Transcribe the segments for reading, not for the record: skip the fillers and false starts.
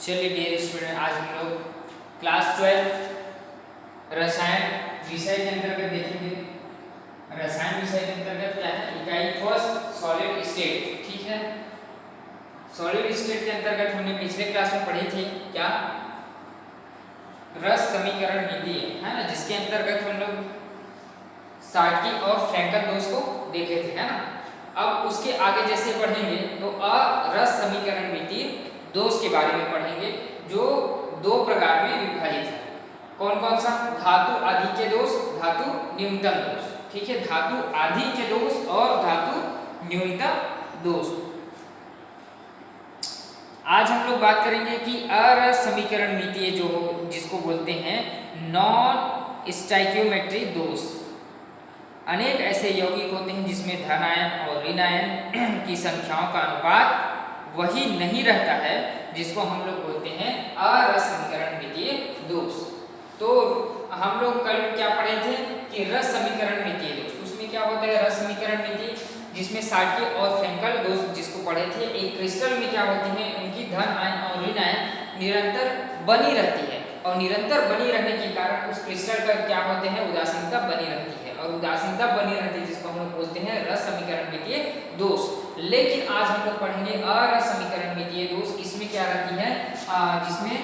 चलिए dear student, आज हम लोग क्लास 12 रसायन विषय के अंतर्गत देखेंगे। रसायन विषय के अंतर्गत क्या है, इकाई फर्स्ट सॉलिड स्टेट। ठीक है, सॉलिड स्टेट के अंतर्गत हमने पिछले क्लास में पढ़ी थी क्या, रस समीकरण नीति है ना, जिसके अंतर्गत हम लोग साटकी और फ्रैंकल दोष को देखे थे, है ना। अब उसके आगे जैसे पढ़ेंगे तो रस समीकरण नीति दोष के बारे में पढ़ेंगे, जो दो प्रकार में विभाजित है। कौन कौन सा, धातु आधिक्य दोष, धातु न्यूनतम दोष। ठीक है, धातु आधिक्य दोष और धातु न्यूनतम दोष। आज हम लोग बात करेंगे कि अरस समीकरण नीति जो जिसको बोलते हैं नॉन स्टाइकियोमेट्री दोष। अनेक ऐसे यौगिक होते हैं जिसमें धन आयन और ऋण आयन की संख्याओं का अनुपात वही नहीं रहता है, जिसको हम लोग बोलते हैं अरस समीकरण नीति दोष। तो हम लोग कल क्या पढ़े थे कि रस समीकरण नीति दोष, उसमें क्या होता है रस समीकरण नीति, जिसमें साटकी और फ्रैंकल दोष जिसको पढ़े थे। एक क्रिस्टल में क्या होती है, उनकी धन आयन और ऋण आयन निरंतर बनी रहती है, और निरंतर बनी रहने के कारण उस क्रिस्टल का क्या होते हैं, उदासीनता बनी रहती है, और उदासीनता बनी रहती है जिसको हम लोग बोलते हैं रस समीकरण नीति दोष। लेकिन आज हम लोग पढ़ेंगे अरस समीकरण नीति दोष। इसमें क्या रहती है, जिसमें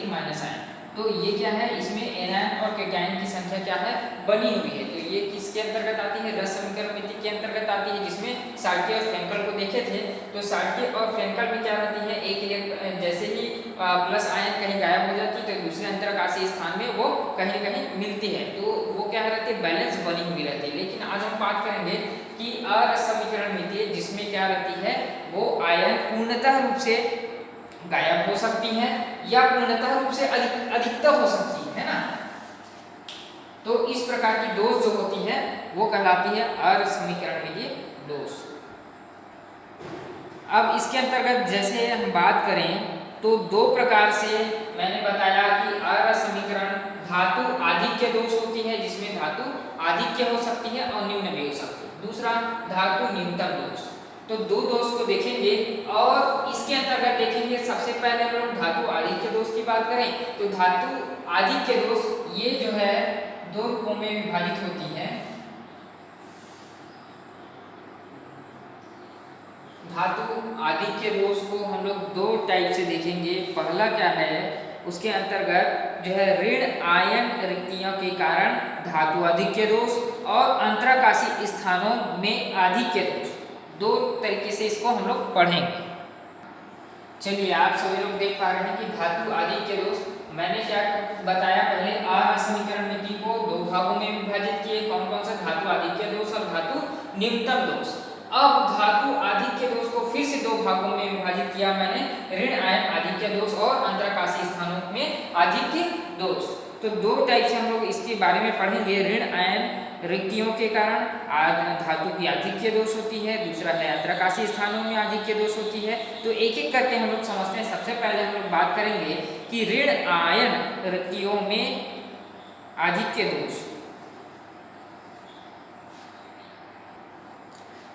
Na+Cl-, तो ये क्या है, इसमें एनायन और कैटायन की संख्या क्या है, बनी हुई है। तो ये किसके अंतर्गत आती है, रस समीकरण नीति के अंतर्गत आती है, जिसमें साटकी और फ्रैंकल को देखे थे। तो साटकी और फ्रैंकल में क्या रहती है, एक इलेक्ट्रॉन जैसे ही प्लस आयन कहीं गायब हो जाती है तो दूसरे अंतराकाशीय स्थान में वो कहीं न कहीं मिलती है, तो वो क्या रहती है, बैलेंस बनी हुई रहती है। लेकिन आज हम बात करेंगे कि अरस समीकरण नीति जिसमें क्या रहती है, वो आयन पूर्णतः रूप से गायब हो सकती हैं या पूर्णतः रूप से अधिकतर हो सकती है ना। तो इस प्रकार की दोष जो होती है वो कहलाती है अरस समीकरण नीति दोष। अब इसके अंतर्गत जैसे हम बात करें तो दो प्रकार से मैंने बताया कि अरस समीकरण धातु आधिक्य दोष होती है, जिसमें धातु आधिक्य हो सकती है और निम्न भी हो सकती है। दूसरा धातु न्यूनतम दोष। तो दो दोष को देखेंगे, और इसके अंतर्गत देखेंगे सबसे पहले हम लोग धातु आधिक्य दोष की बात करें तो धातु आधिक्य दोष ये जो है दो रूपों में विभाजित होती है। धातु आधिक्य दोष को हम लोग दो टाइप से देखेंगे। पहला क्या है, उसके अंतर्गत जो है ऋण आयन रिक्तियों के कारण धातु आधिक्य दोष और अंतराकाशीय स्थानों में आधिक्य दोष, दो तरीके से इसको हम लोग पढ़ेंगे। चलिए, आप सभी लोग देख पा रहे हैं कि धातु आधिक्य दोष मैंने क्या बताया, पहले अरस समीकरण नीति को दो भागों में विभाजित किए। कौन कौन सा, धातु आधिक्य दोष और धातु न्यूनतम दोष। अब धातु आधिक्य दोष को फिर से दो भागों में विभाजित किया मैंने, ऋण आयन आधिक्य दोष और अंतराकाशीय स्थानों में आधिक्य दोष। तो दो टाइप से हम लोग इसके बारे में पढ़ेंगे। ऋण आयन रिक्तियों के कारण धातु की आधिक्य दोष होती है, दूसरा है अंतराकाशीय स्थानों में आधिक्य दोष होती है। तो एक एक करके हम लोग समझते हैं। सबसे पहले हम लोग बात करेंगे कि ऋण आयन रिक्तियों में आधिक्य दोष।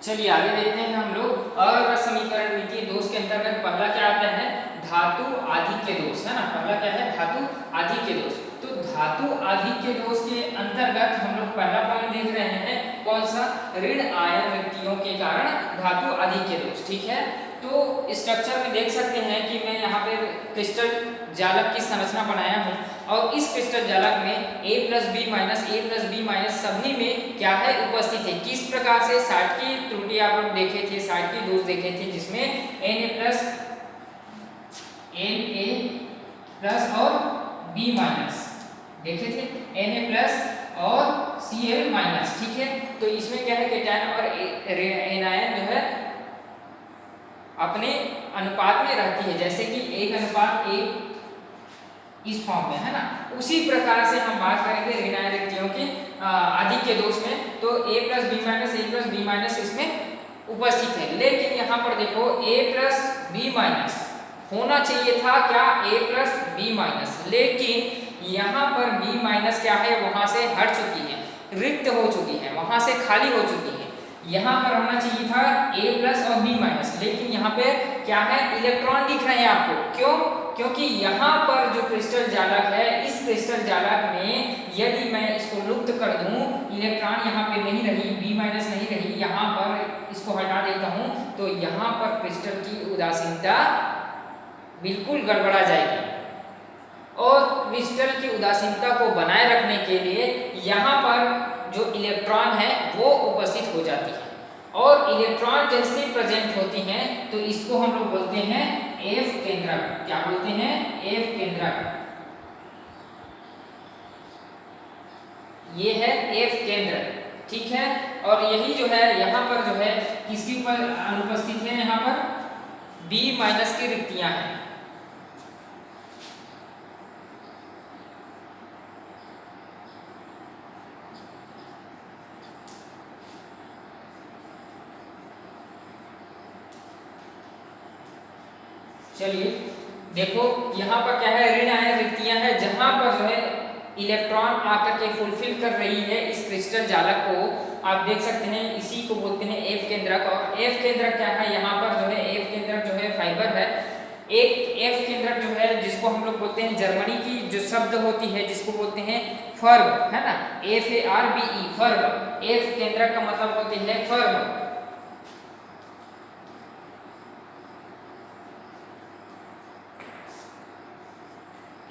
चलिए आगे देखते हैं हम लोग अरस समीकरण नीति दोष के अंतर्गत पहला क्या आता है, धातु आधिक्य दोष, है ना। पहला क्या है, धातु आधिक्य दोष। तो धातु आधिक्य दोष के अंतर्गत हम लोग पहला पॉइंट देख रहे हैं, कौन सा, ऋण आयन रिक्तियों के कारण धातु आधिक्य दोष। ठीक है, तो स्ट्रक्चर में देख सकते हैं कि मैं यहाँ पे क्रिस्टल जालक की संरचना बनाया हूँ, और इस क्रिस्टल जालक में A+B- सभी में क्या है, उपस्थित है। किस प्रकार से, साटकी त्रुटि आप लोग देखे थे, साटकी दोष देखे थे, जिसमें Na+ और B- देखे थे, Na+ और Cl-। ठीक है, तो इसमें क्या है, कैटायन और एनायन जो है अपने अनुपात में रहती है, जैसे कि 1:1 इस फॉर्म में, है ना। उसी प्रकार से हम बात करेंगे ऋण आयन रिक्तियों के आधिक्य दोष में, तो A+B- इसमें उपस्थित है। लेकिन यहाँ पर देखो A+B- होना चाहिए था क्या, A+B-, लेकिन यहाँ पर B- क्या है, वहां से हट चुकी है, रिक्त हो चुकी है, वहां से खाली हो चुकी है। यहाँ पर होना चाहिए था A+ और B-, लेकिन यहाँ पे क्या है, इलेक्ट्रॉन दिख रहे हैं आपको। क्यों? क्योंकि यहाँ पर जो क्रिस्टल जालक है, इस क्रिस्टल जालक में यदि मैं इसको लुप्त कर दूं, इलेक्ट्रॉन यहाँ पे नहीं रही, B- नहीं रही, यहाँ पर इसको हटा देता हूँ, तो यहाँ पर क्रिस्टल की उदासीनता बिल्कुल गड़बड़ा जाएगी। और क्रिस्टल की उदासीनता को बनाए रखने के लिए यहाँ पर जो इलेक्ट्रॉन है वो उपस्थित हो जाती है, और इलेक्ट्रॉन जैसे प्रेजेंट होती हैं तो इसको हम लोग बोलते हैं F केंद्रक। क्या बोलते हैं? F केंद्रक। ये है F केंद्र, ठीक है। और यही जो है यहाँ पर जो है किसके ऊपर अनुपस्थित है, यहाँ पर B- की रिक्तियां हैं। चलिए देखो यहाँ पर क्या है, ऋण आयन रिक्तियां हैं, जहां पर जो है इलेक्ट्रॉन आकर के फुलफिल कर रही है इस क्रिस्टल जालक को। आप देख सकते हैं, इसी को बोलते हैं F केंद्रक। और F केंद्रक क्या है, यहाँ पर जो है F केंद्रक जो है फाइबर है। एक F केंद्रक जो है जिसको हम लोग बोलते हैं, जर्मनी की जो शब्द होती है जिसको बोलते हैं फर्ब, है ना, FARBE, फर्ब। F केंद्रक का मतलब होते हैं फर्ब।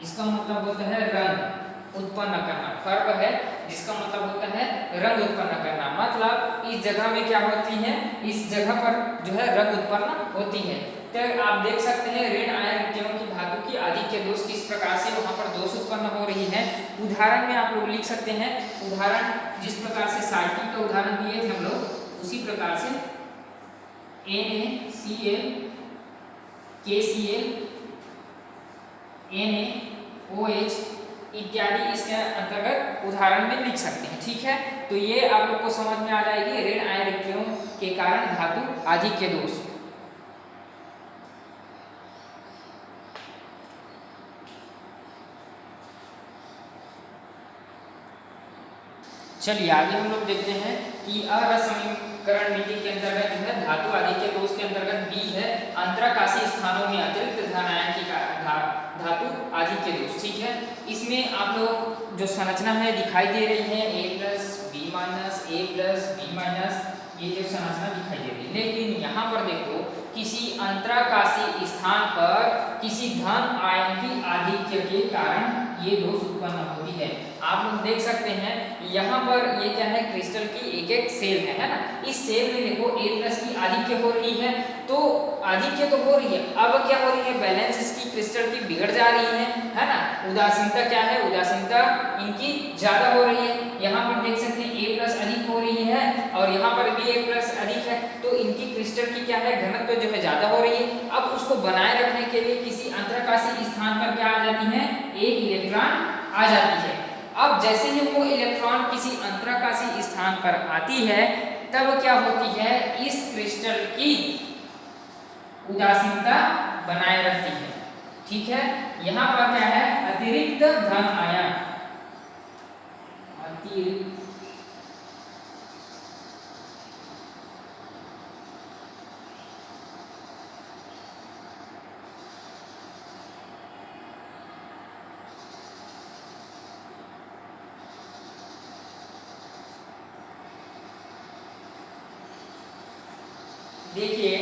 इसका मतलब होता है रंग उत्पन्न करना। फर्क है जिसका मतलब होता है रंग उत्पन्न करना। मतलब इस जगह में क्या होती है, इस जगह पर जो है रंग उत्पन्न होती है। तो आप देख सकते हैं ऋण आयन रिक्तियों की धातु की आधिक्य दोष किस प्रकार से वहां पर दोष उत्पन्न हो रही है। उदाहरण में आप लोग लिख सकते हैं, उदाहरण जिस प्रकार से साल्टी का उदाहरण दिए थे हम लोग, उसी प्रकार से NaCl, KCl, NaOH इत्यादि इसके अंतर्गत उदाहरण में लिख सकते हैं, ठीक है। तो ये आप लोग को समझ में आ जाएगी ऋण आयन रिक्तियों के कारण धातु आधिक्य दोष। चलिए आगे हम लोग देखते हैं कि असमीकरण नीति के अंतर्गत जो है धातु आधिक्य दोष के अंतर्गत B है अंतराकाशीय स्थानों में अतिरिक्त धन आयन की धातु आधिक्य दोष, ठीक है। इसमें आप लोग जो संरचना है दिखाई दे रही है A+B-, A+B-, ये जो संरचना दिखाई दे रही है। लेकिन यहाँ पर देखो किसी अंतराकाशीय स्थान पर किसी धन आयन की आधिक्य के कारण ये दोष उत्पन्न होती है। आप लोग देख सकते हैं यहाँ पर ये क्या है, क्रिस्टल की एक एक सेल है ना। इस सेल में देखो A+ की आधिक्य हो रही है, तो आधिक्य तो हो रही है, अब क्या हो रही है, बैलेंस इसकी क्रिस्टल की बिगड़ जा रही है ना। उदासीनता क्या है, उदासीनता इनकी ज्यादा हो रही है। यहाँ पर देख सकते हैं A+ अधिक हो रही है और यहाँ पर भी A+ अधिक है, तो इनकी क्रिस्टल की क्या है, घनत्व जो है ज्यादा हो रही है। अब उसको बनाए रखने के लिए किसी अंतराकाशीय स्थान पर क्या आ जाती है, एक इलेक्ट्रॉन आ जाती है। अब जैसे ही वो इलेक्ट्रॉन किसी अंतराकाशीय स्थान पर आती है तब क्या होती है, इस क्रिस्टल की उदासीनता बनाए रखती है, ठीक है। यहाँ पर क्या है, अतिरिक्त धन आयन, अतिरिक्त देखिए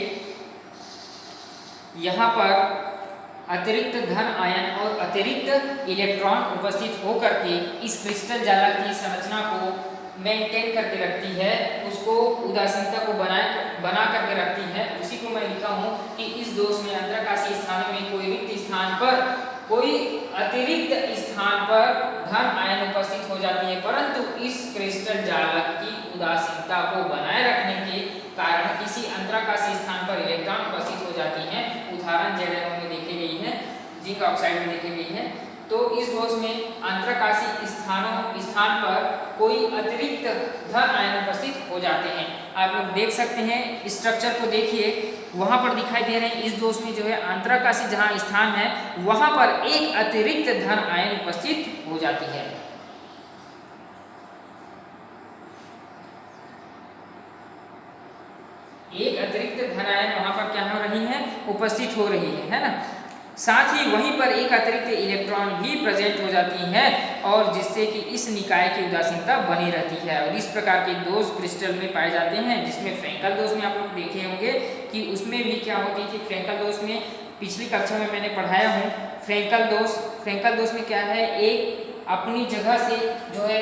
यहाँ पर अतिरिक्त धन आयन और अतिरिक्त इलेक्ट्रॉन उपस्थित होकर के इस क्रिस्टल जालक की संरचना को मेंटेन करके रखती है, उसको उदासीनता को बना करके रखती है। उसी को मैं लिखा हूँ कि इस दोष में अंतराकाशीय स्थानों में कोई रिक्त स्थान पर, कोई अतिरिक्त स्थान पर धन आयन उपस्थित हो जाती है, परंतु इस क्रिस्टल जालक की उदासीनता को बनाए रखने के कारण किसी अंतराकाशीय स्थान पर इलेक्ट्रॉन उपस्थित हो जाती हैं। उदाहरण ZnO में देखी गई है, जिंक ऑक्साइड में देखी गई है। तो इस दोष में अंतराकाशीय स्थान पर कोई अतिरिक्त धन आयन उपस्थित हो जाते हैं। आप लोग देख सकते हैं स्ट्रक्चर को, देखिए वहां पर दिखाई दे रहे हैं इस दोष में जो है अंतराकाशीय जहां स्थान है वहां पर एक अतिरिक्त धन आयन उपस्थित हो जाती है। एक अतिरिक्त धन आयन वहां पर क्या हो रही है, उपस्थित हो रही है ना। साथ ही वहीं पर एक अतिरिक्त इलेक्ट्रॉन भी प्रेजेंट हो जाती हैं और जिससे कि इस निकाय की उदासीनता बनी रहती है। और इस प्रकार के दोष क्रिस्टल में पाए जाते हैं, जिसमें फ्रैंकल दोष में आप लोग देखे होंगे कि उसमें भी क्या होती थी। फ्रैंकल दोष में पिछली कक्षा में मैंने पढ़ाया हूँ। फ्रैंकल दोष में क्या है, एक अपनी जगह से जो है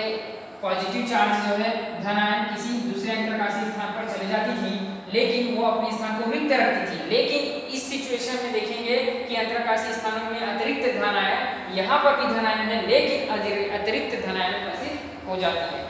पॉजिटिव चार्ज जो है धन आयन किसी दूसरे अंतरकाशीय स्थान पर चली जाती थी, लेकिन वो अपने स्थान को रिक्त रखती थी। लेकिन इस सिचुएशन में देखेंगे कि अंतरकाशीय स्थानों में अतिरिक्त धन आयन, यहाँ पर भी धन आयन है लेकिन अतिरिक्त धन आयन उपस्थित हो जाती है।